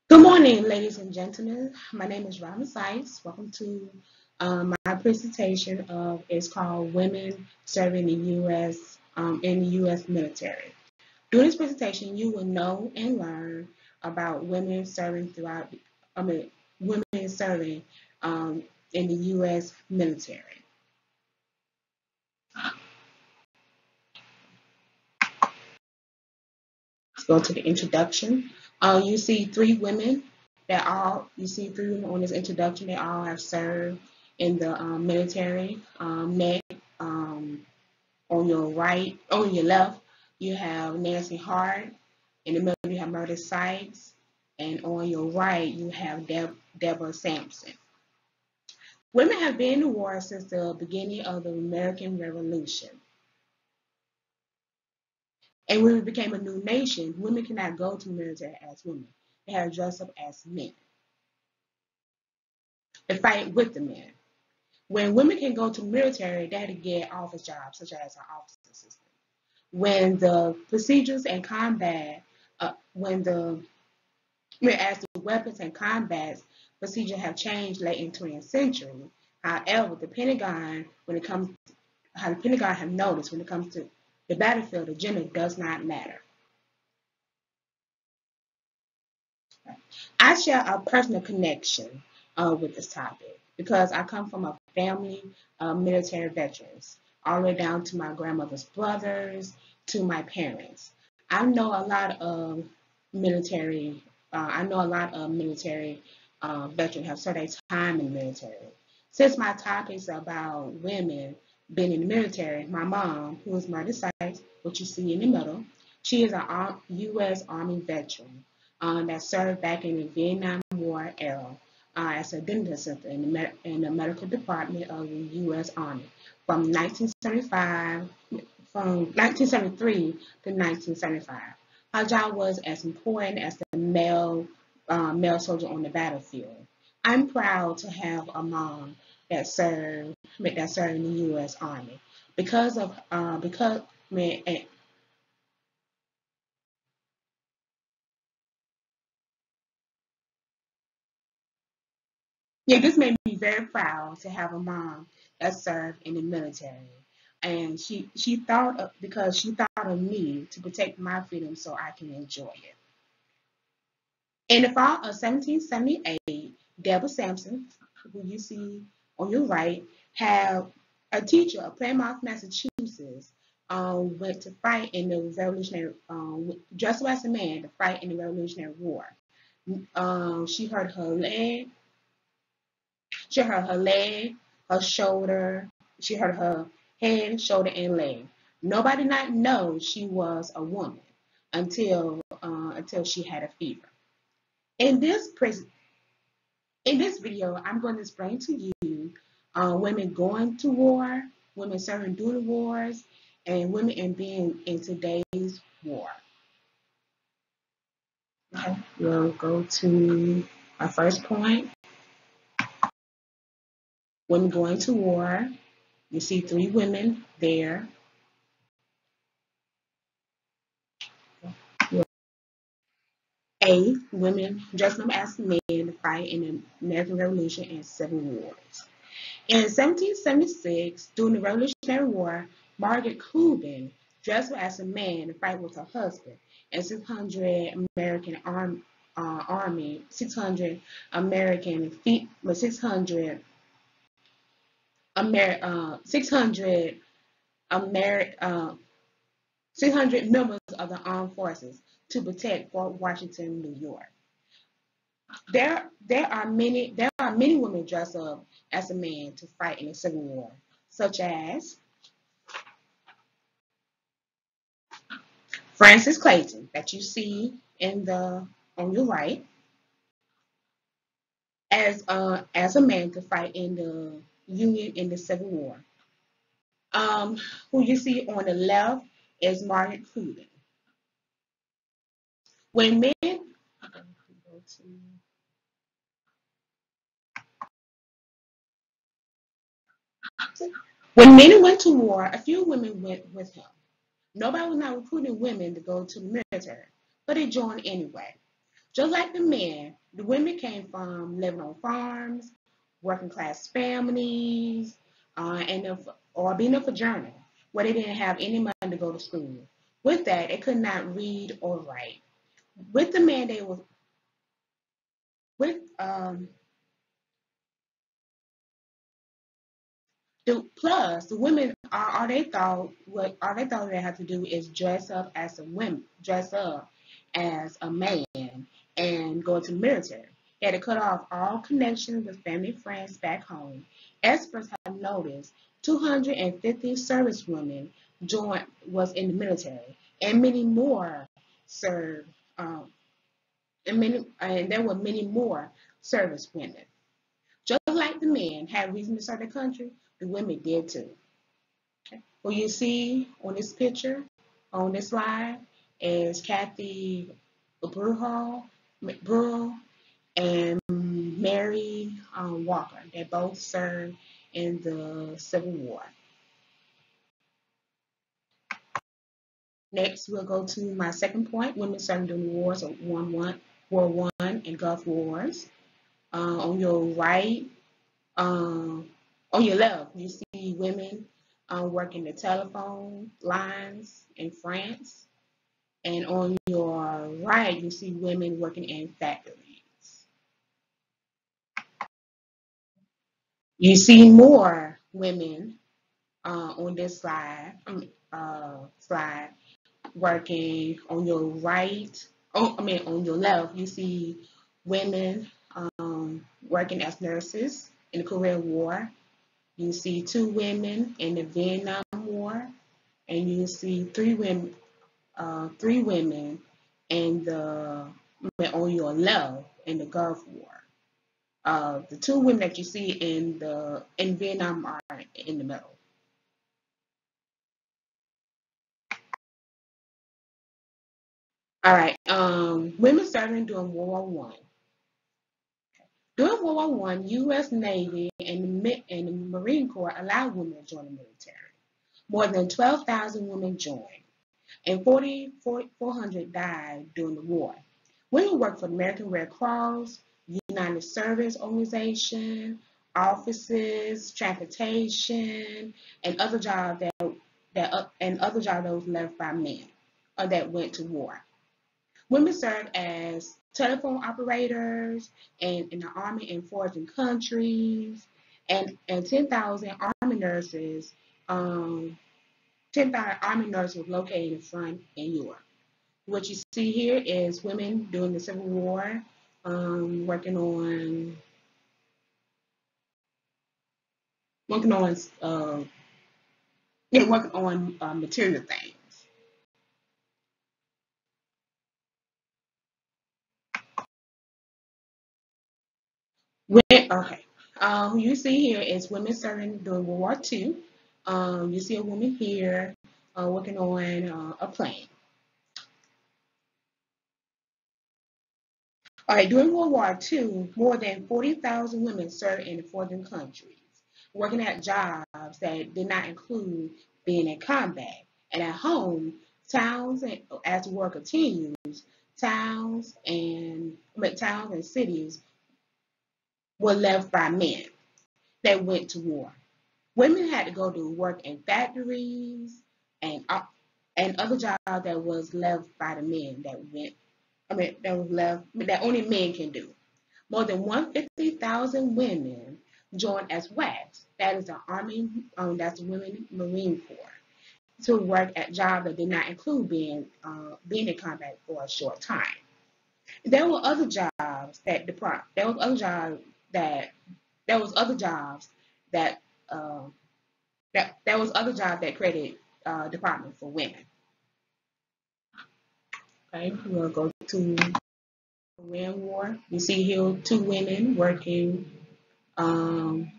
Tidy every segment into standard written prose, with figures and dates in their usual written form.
Good morning, ladies and gentlemen. My name is Robin Sykes. Welcome to my presentation of it's called Women Serving the U.S. In the U.S. Military. During this presentation, you will know and learn about women serving women serving in the U.S. military. Let's go to the introduction. You see three women on this introduction. They all have served in the military. Next, on your right, on your left, you have Nancy Hart. In the middle, you have Meredith Sykes. And on your right, you have Deborah Sampson. Women have been in the war since the beginning of the American Revolution. And when we became a new nation, women cannot go to the military as women. They had to dress up as men and fight with the men. When women can go to the military, they had to get office jobs, such as an office assistant. When the procedures and combat, as the weapons and combat procedure have changed late in the 20th century, however, the Pentagon have noticed when it comes to the battlefield, the gender does not matter. I share a personal connection with this topic because I come from a family of military veterans, all the way down to my grandmother's brothers, to my parents. I know a lot of military. Veterans have served their time in the military. Since my topic is about women being in the military, my mom, who is Meredith Sykes, which you see in the middle, she is a U.S. Army veteran that served back in the Vietnam War era as a dental assistant in the medical department of the U.S. Army from 1973 to 1975. Her job was as important as the male soldier on the battlefield. I'm proud to have a mom that served in the U.S. Army because this made me very proud to have a mom that served in the military. And she thought of me to protect my freedom so I can enjoy it. In the fall of 1778, Deborah Sampson, who you see on your right, have a teacher of Plymouth, Massachusetts, went to fight in the Revolutionary, dressed up as a man to fight in the Revolutionary War. She hurt her leg, her shoulder, she hurt her head, shoulder, and leg. Nobody did not know she was a woman until she had a fever. In this video, I'm going to explain to you women going to war, women serving during the wars, and women in being in today's war. Okay, we'll go to our first point. Women going to war. You see three women there. A, women dressed up as men to fight in the American Revolution and Civil Wars. In 1776, during the Revolutionary War, Margaret Cuban dressed up as a man to fight with her husband and 600 American army, 600 American feet, 600 members of the armed forces to protect Fort Washington, New York. There are many women dressed up as a man to fight in the Civil War, such as Frances Clayton, that you see on your right, as a man to fight in the Union in the Civil War. Who you see on the left is Margaret Cuban. When men went to war, a few women went with him. Nobody was not recruiting women to go to the military, but they joined anyway. Just like the men, The women came from living on farms, working class families, or being a journal where they didn't have any money to go to school. With that, they could not read or write. With the mandate was with the women all they thought they had to do is dress up as a woman, dress up as a man, and go into the military. They had to cut off all connections with family friends back home. Experts have noticed 250 service women was in the military, and many more served. And there were many more service women. Just like the men had reason to serve the country, the women did too. Okay. What you see on this picture, on this slide, is Kathy Burrell and Mary Walker. They both served in the Civil War. Next, we'll go to my second point: women serving during the wars of World War One and Gulf Wars. On your right, on your left, you see women working the telephone lines in France. And on your right, you see women working in factories. You see more women on this slide working on your right. On your left, you see women working as nurses in the Korean War. You see two women in the Vietnam War, and you see three women in the on your left in the Gulf War. The two women that you see in Vietnam are in the middle. All right. Women serving during World War One. During World War One, U.S. Navy and the Marine Corps allowed women to join the military. More than 12,000 women joined, and 4,400 died during the war. Women worked for the American Red Cross, United Service Organization, offices, transportation, and other jobs that was left by men or that went to war. Women served as telephone operators and in the army in foreign countries, and 10,000 army nurses. 10,000 army nurses were located in front in Europe. What you see here is women during the Civil War, working on working on uh, working on material things. Okay, who you see here is women serving during World War II. You see a woman here working on a plane. All right, during World War II, more than 40,000 women served in foreign countries, working at jobs that did not include being in combat. And at home, as the war continues, towns and cities were left by men that went to war. Women had to go to work in factories and uh, and other jobs that was left by the men that went. That was left that only men can do. More than 150,000 women joined as WACs, that is the Army, that's the Women Marine Corps, to work at jobs that did not include being in combat for a short time. There were other jobs that depart. There was other jobs that uh, there was other jobs that created department for women. Okay, we'll go to Korean War. You see here two women um,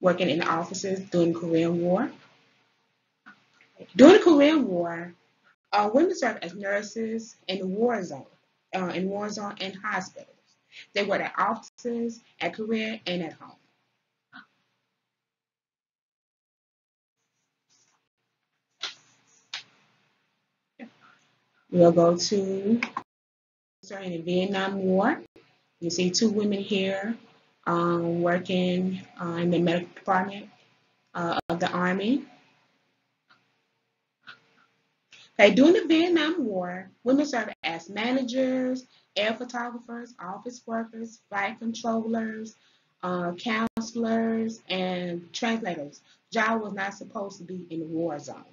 working in offices during the Korean War. During the Korean War, women served as nurses in war zone and hospitals. They worked at offices, at career, and at home. We'll go to in the Vietnam War. You see two women here working in the medical department of the Army. Okay, during the Vietnam War, women served as managers, air photographers, office workers, flight controllers, counselors, and translators. Job was not supposed to be in the war zone.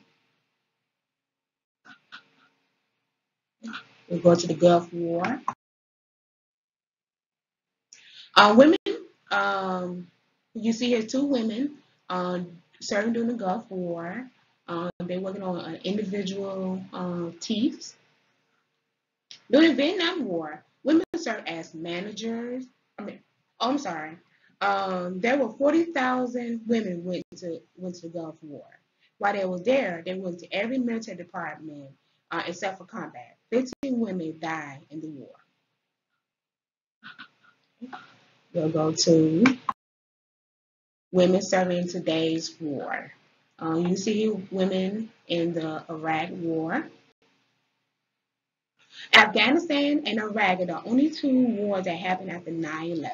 We go to the Gulf War. Women, um, you see here two women serving during the Gulf War. They're working on individual teeth. During the Vietnam War, women served as managers. I'm sorry. There were 40,000 women went to the Gulf War. While they was there, they went to every military department except for combat. 15 women died in the war. We'll go to women serving in today's war. You see women in the Iraq War. Afghanistan and Iraq are the only two wars that happened after 9/11.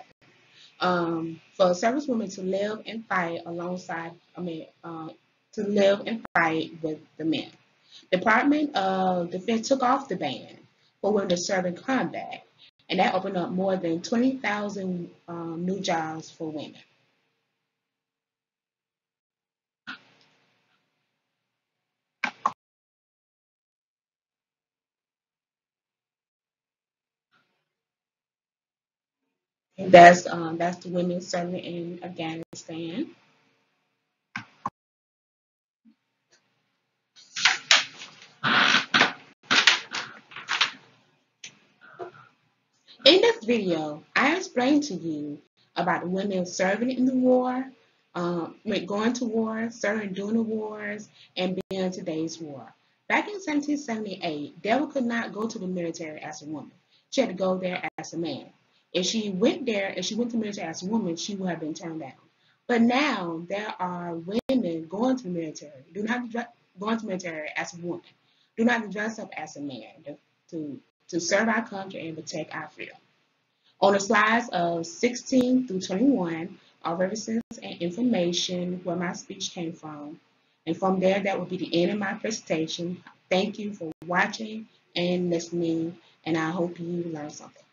For servicewomen to live and fight alongside, to live and fight with the men. Department of Defense took off the ban for women to serve in combat, and that opened up more than 20,000 new jobs for women. And that's the women serving in Afghanistan. In this video, I explained to you about women serving in the war, going to war, serving during the wars, and being in today's war. Back in 1778, Deborah could not go to the military as a woman. She had to go there as a man. If she went to the military as a woman, she would have been turned down. But now there are women going to the military, going to the military as a woman, do not dress up as a man to to serve our country and protect our freedom. On the slides of 16 through 21 are references and information where my speech came from. And from there, that will be the end of my presentation. Thank you for watching and listening, and I hope you learned something.